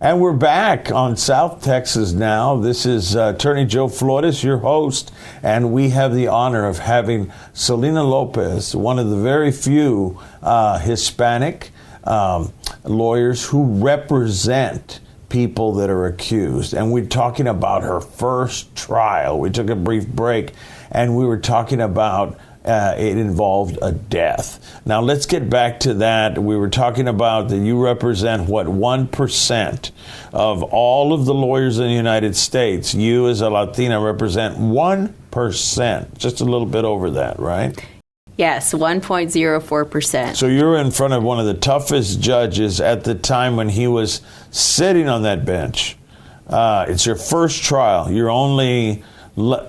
And we're back on South Texas now. This is Attorney Joe Flores, your host, and we have the honor of having Celina Lopez, one of the very few Hispanic lawyers who represent people that are accused. And we're talking about her first trial. We took a brief break, and we were talking about it involved a death. Now, let's get back to that. We were talking about that you represent, 1% of all of the lawyers in the United States. You, as a Latina, represent 1%, just a little bit over that, right? Yes, 1.04%. So you're in front of one of the toughest judges at the time when he was sitting on that bench. It's your first trial. You're only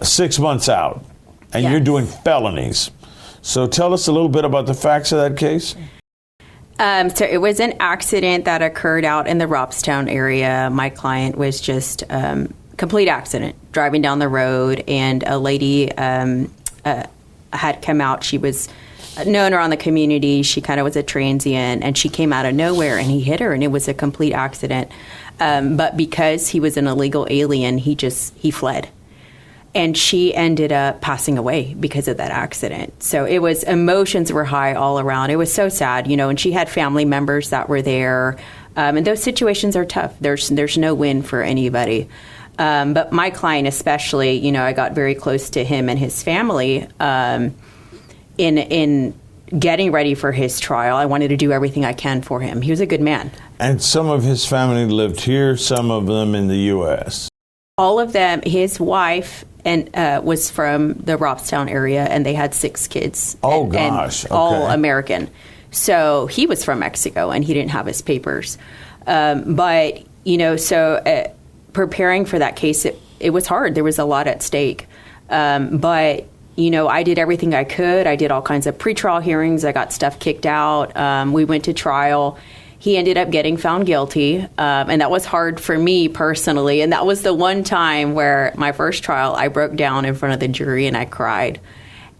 6 months out. And You're doing felonies. So tell us a little bit about the facts of that case. So it was an accident that occurred out in the Robstown area. My client was just complete accident, driving down the road, and a lady had come out. She was known around the community. She kind of was a transient, and she came out of nowhere, and he hit her, and it was a complete accident. But because he was an illegal alien, he fled. And she ended up passing away because of that accident. So emotions were high all around. It was so sad, and she had family members that were there. And those situations are tough. There's no win for anybody. But my client especially, I got very close to him and his family in getting ready for his trial. I wanted to do everything I can for him. He was a good man. And some of his family lived here, some of them in the U.S. All of them, his wife was from the Robstown area, and they had 6 kids. Oh, gosh. And all American. So he was from Mexico, and he didn't have his papers. But preparing for that case, it was hard. There was a lot at stake. But I did everything I could. I did all kinds of pretrial hearings. I got stuff kicked out. We went to trial. He ended up getting found guilty, and that was hard for me personally. And that was the one time where my first trial, I broke down in front of the jury and I cried.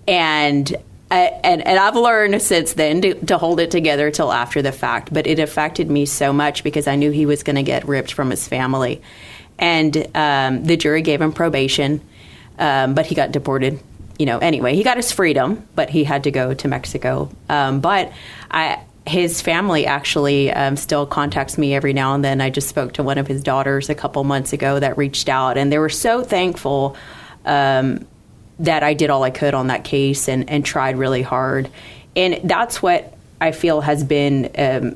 And I've learned since then to hold it together till after the fact. But it affected me so much because I knew he was going to get ripped from his family. And the jury gave him probation, but he got deported. Anyway, he got his freedom, but he had to go to Mexico. His family actually still contacts me every now and then. I just spoke to one of his daughters a couple months ago that reached out, and they were so thankful that I did all I could on that case and tried really hard. And that's what I feel has been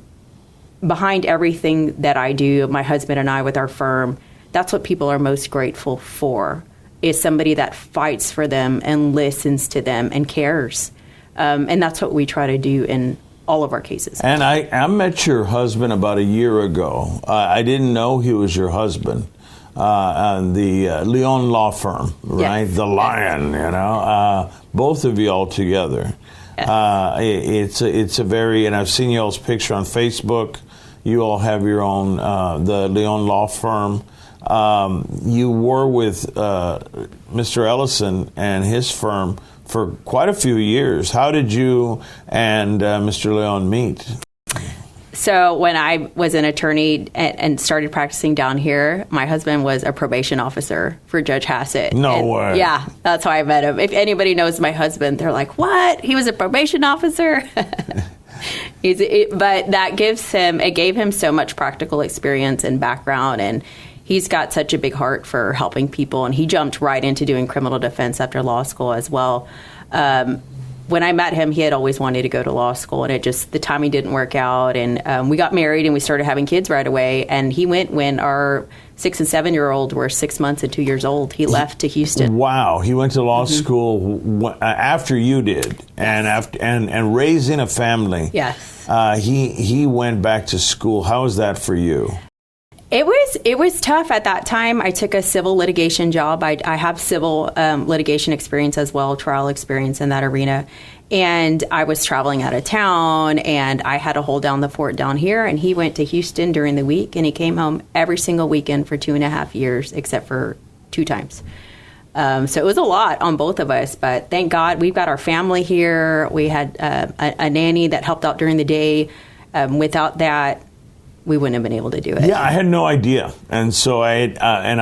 behind everything that I do, my husband and I with our firm. That's what people are most grateful for, is somebody that fights for them and listens to them and cares. And that's what we try to do in all of our cases. And I met your husband about a year ago. I didn't know he was your husband. The Leon Law Firm, right? Yes. The Lion, both of you all together. Yes. It's a very, and I've seen y'all's picture on Facebook. You all have your own, the Leon Law Firm. You were with Mr. Ellison and his firm for quite a few years. How did you and Mr. Leon meet? So when I was an attorney and started practicing down here, my husband was a probation officer for Judge Hassett. No way. Yeah, that's how I met him. If anybody knows my husband, they're like, what? He was a probation officer? But that gave him so much practical experience and background, and he's got such a big heart for helping people, and he jumped right into doing criminal defense after law school as well. When I met him, he had always wanted to go to law school, and the timing didn't work out. And we got married, and we started having kids right away. And he went when our 6 and 7-year-old were 6 months and 2 years old. He left to Houston. Wow, he went to law school after you did, and raising a family. Yes, he went back to school. How was that for you? It was tough at that time. I took a civil litigation job. I have civil litigation experience as well, trial experience in that arena. And I was traveling out of town, and I had to hold down the fort down here. And he went to Houston during the week, and he came home every single weekend for 2.5 years, except for 2 times. So it was a lot on both of us, but thank God we've got our family here. We had a nanny that helped out during the day. Without that, we wouldn't have been able to do it. Yeah, I had no idea, and so I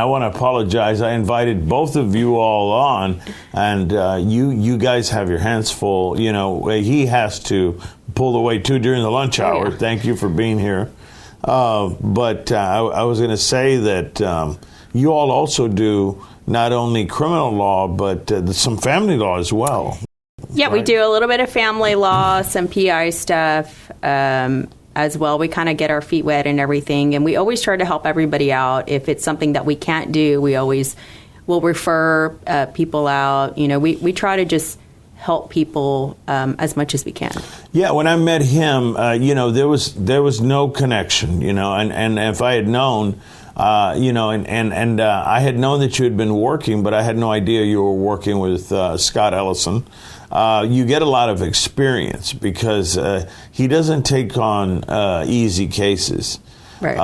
want to apologize. I invited both of you all on, and you guys have your hands full. You know, he has to pull the weight too during the lunch hour. Yeah. Thank you for being here. But I was going to say that you all also do not only criminal law, but some family law as well. Yeah, we do a little bit of family law, some PI stuff as well. We kind of get our feet wet and everything, and we always try to help everybody out. If it's something that we can't do, we always will refer people out. You know, we try to just help people as much as we can. Yeah, when I met him, you know, there was no connection, you know, and if I had known, you know, and I had known that you had been working, but I had no idea you were working with Scott Ellison. You get a lot of experience because he doesn't take on easy cases. Right.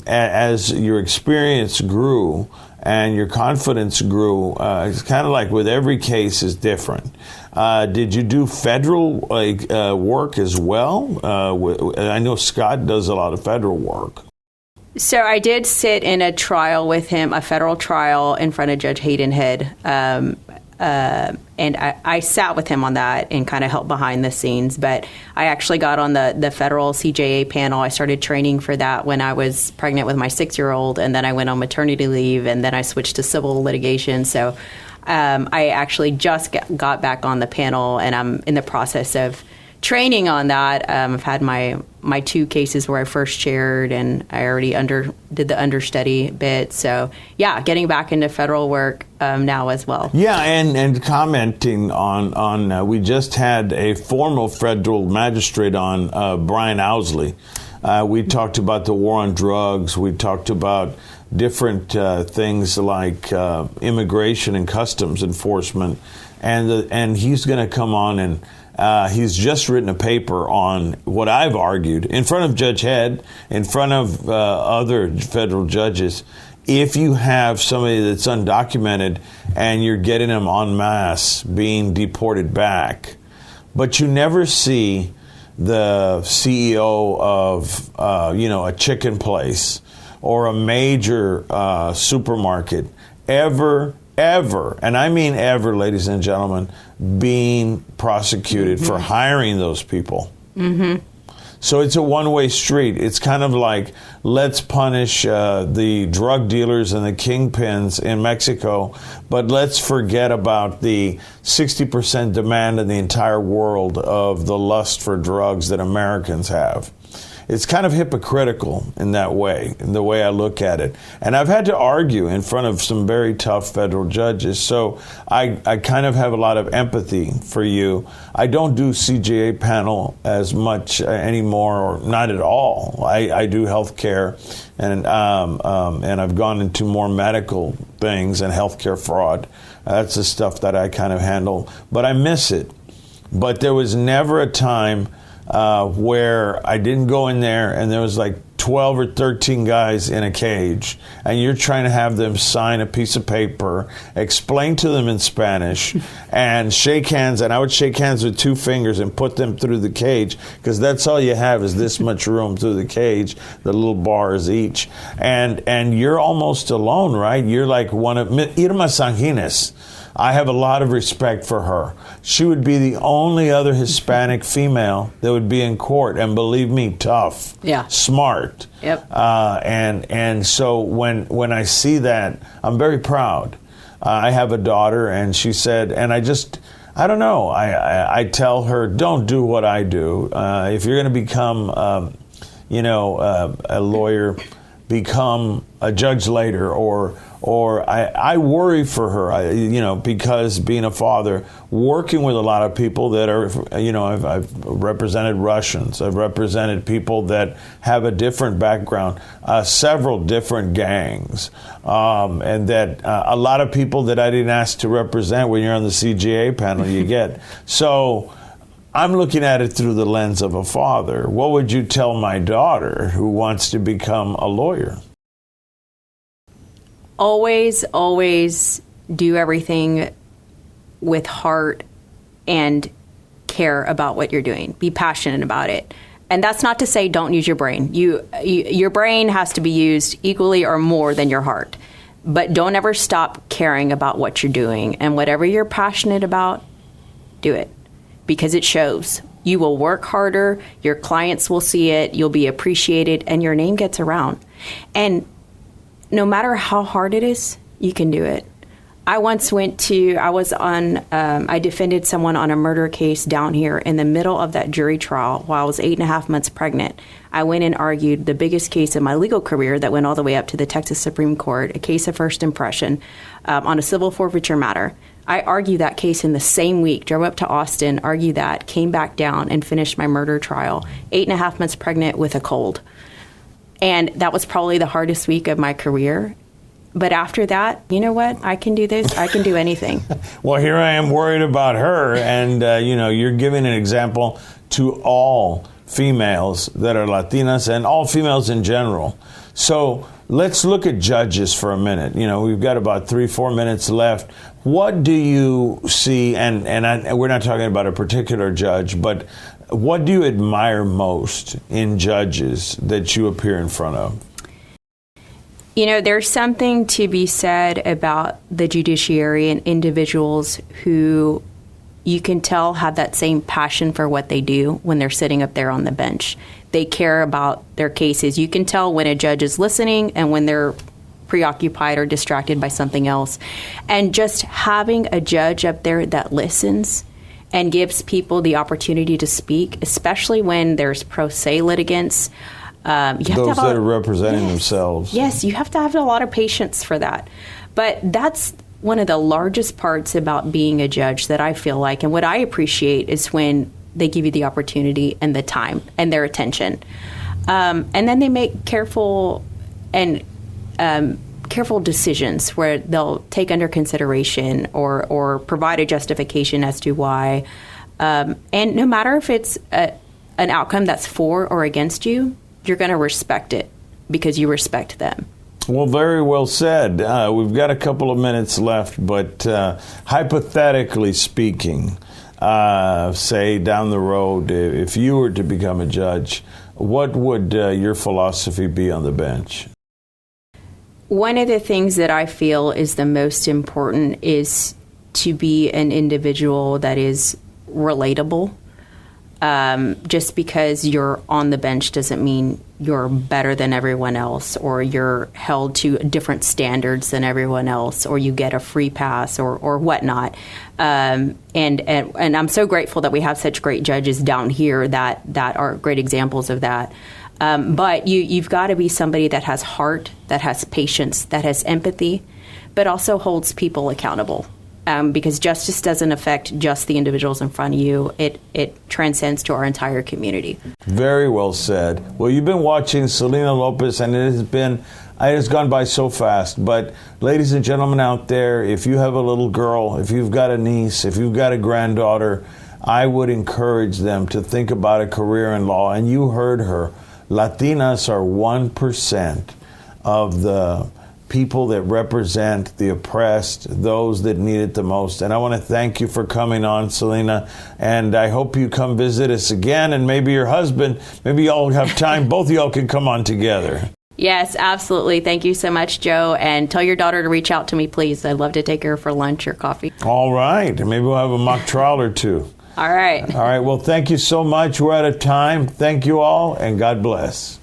As your experience grew and your confidence grew, it's kind of like with every case is different. Did you do federal work as well? I know Scott does a lot of federal work. So I did sit in a trial with him, a federal trial in front of Judge Hayden Head. And I sat with him on that and kind of helped behind the scenes. But I actually got on the federal CJA panel. I started training for that when I was pregnant with my 6-year-old, and then I went on maternity leave, and then I switched to civil litigation. So I actually just got back on the panel, and I'm in the process of training on that. I've had my 2 cases where I first chaired, and I already did the understudy bit. So yeah, getting back into federal work now as well. Yeah, and commenting on we just had a formal federal magistrate on, Brian Owsley. We talked about the war on drugs. We talked about different things like immigration and customs enforcement, and he's going to come on and. He's just written a paper on what I've argued in front of Judge Head, in front of other federal judges. If you have somebody that's undocumented and you're getting them en masse being deported back, but you never see the CEO of, you know, a chicken place or a major supermarket ever, and I mean ever, ladies and gentlemen, being prosecuted for hiring those people. Mm-hmm. So it's a one-way street. It's kind of like, let's punish the drug dealers and the kingpins in Mexico, but let's forget about the 60% demand in the entire world of the lust for drugs that Americans have. It's kind of hypocritical in that way, in the way I look at it. And I've had to argue in front of some very tough federal judges, so I kind of have a lot of empathy for you. I don't do CJA panel as much anymore, or not at all. I do health care, and I've gone into more medical things and healthcare fraud. That's the stuff that I kind of handle, but I miss it. But there was never a time where I didn't go in there and there was like 12 or 13 guys in a cage, and you're trying to have them sign a piece of paper, explain to them in Spanish, and shake hands. And I would shake hands with 2 fingers and put them through the cage, because that's all you have is this much room through the cage, the little bars each. And you're almost alone, right? You're like one of Irma Sanguines. I have a lot of respect for her. She would be the only other Hispanic female that would be in court, and believe me, tough, smart. Yep. And so when I see that, I'm very proud. I have a daughter, and she said, and I don't know. I tell her, don't do what I do. If you're going to become, a lawyer, become a judge later, or I worry for her, because being a father, working with a lot of people that are, I've represented Russians, I've represented people that have a different background, several different gangs, and that a lot of people that I didn't ask to represent when you're on the CJA panel you get. So I'm looking at it through the lens of a father. What would you tell my daughter who wants to become a lawyer? Always do everything with heart and care about what you're doing. Be passionate about it. And that's not to say don't use your brain. Your brain has to be used equally or more than your heart. But don't ever stop caring about what you're doing. And whatever you're passionate about, do it. Because it shows. You will work harder, your clients will see it, you'll be appreciated, and your name gets around. And no matter how hard it is, you can do it. I defended someone on a murder case down here in the middle of that jury trial while I was 8.5 months pregnant. I went and argued the biggest case in my legal career that went all the way up to the Texas Supreme Court, a case of first impression, on a civil forfeiture matter. I argued that case in the same week, drove up to Austin, argued that, came back down and finished my murder trial, 8.5 months pregnant with a cold. And that was probably the hardest week of my career. But after that, you know what? I can do this. I can do anything. Well, here I am worried about her. And, you're giving an example to all females that are Latinas and all females in general. So let's look at judges for a minute. We've got about 3-4 minutes left. What do you see, and we're not talking about a particular judge, but what do you admire most in judges that you appear in front of? There's something to be said about the judiciary and individuals who you can tell have that same passion for what they do when they're sitting up there on the bench. They care about their cases. You can tell when a judge is listening and when they're preoccupied or distracted by something else. And just having a judge up there that listens and gives people the opportunity to speak, especially when there's pro se litigants. Those that are representing themselves. Yes, you have to have a lot of patience for that. But that's one of the largest parts about being a judge that I feel like, and what I appreciate is when they give you the opportunity and the time and their attention. And then they make careful decisions where they'll take under consideration or provide a justification as to why. And no matter if it's an outcome that's for or against you, you're going to respect it because you respect them. Well, very well said. We've got a couple of minutes left, but hypothetically speaking, say down the road, if you were to become a judge, what would your philosophy be on the bench? One of the things that I feel is the most important is to be an individual that is relatable. Just because you're on the bench doesn't mean you're better than everyone else, or you're held to different standards than everyone else, or you get a free pass or whatnot. And I'm so grateful that we have such great judges down here that are great examples of that. But you've got to be somebody that has heart, that has patience, that has empathy, but also holds people accountable. Because justice doesn't affect just the individuals in front of you. It transcends to our entire community. Very well said. Well, you've been watching Celina Lopez, and it has gone by so fast. But ladies and gentlemen out there, if you have a little girl, if you've got a niece, if you've got a granddaughter, I would encourage them to think about a career in law. And you heard her. Latinas are 1% of the people that represent the oppressed, those that need it the most. And I want to thank you for coming on, Celina. And I hope you come visit us again. And maybe your husband, maybe y'all have time. Both of y'all can come on together. Yes, absolutely. Thank you so much, Joe. And tell your daughter to reach out to me, please. I'd love to take her for lunch or coffee. All right. And maybe we'll have a mock trial or two. All right. All right. Well, thank you so much. We're out of time. Thank you all, and God bless.